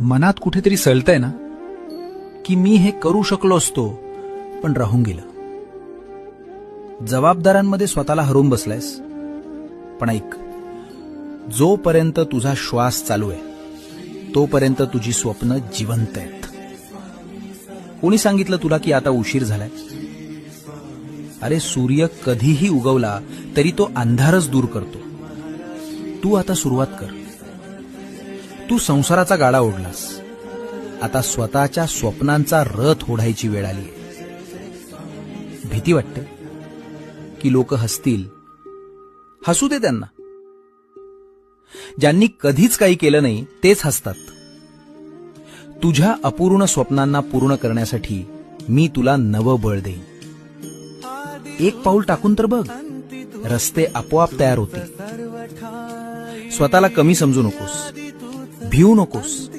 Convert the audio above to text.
मनात कुठेतरी सळतंय ना की मी हे करू शकलो असतो, पण राहून गेलं. जबाबदाऱ्यांमध्ये स्वतःला हरवून बसलायस. पण ऐक, जोपर्यंत तुझा श्वास चालू आहे तोपर्यंत तुझी स्वप्न जिवंत आहेत. कोणी सांगितलं तुला की आता उशीर झालाय? अरे, सूर्य कधीही उगवला तरी तो अंधारच दूर करतो. तू आता सुरुवात कर. तू संसाराचा गाडा ओढलास, आता स्वतःच्या स्वप्नांचा रथ ओढायची वेळ आली आहे. भीती वाटते की लोक हसतील. हसू दे त्यांना. ज्यांनी कधीच काही केलं नाही तेच हसतात. तुझ्या अपूर्ण स्वप्नांना पूर्ण करण्यासाठी मी तुला नवं बळ देईन. एक पाऊल टाकून तर बघ, रस्ते आपोआप तयार होतील. स्वतःला कमी समजू नकोस, भिवू नकोस.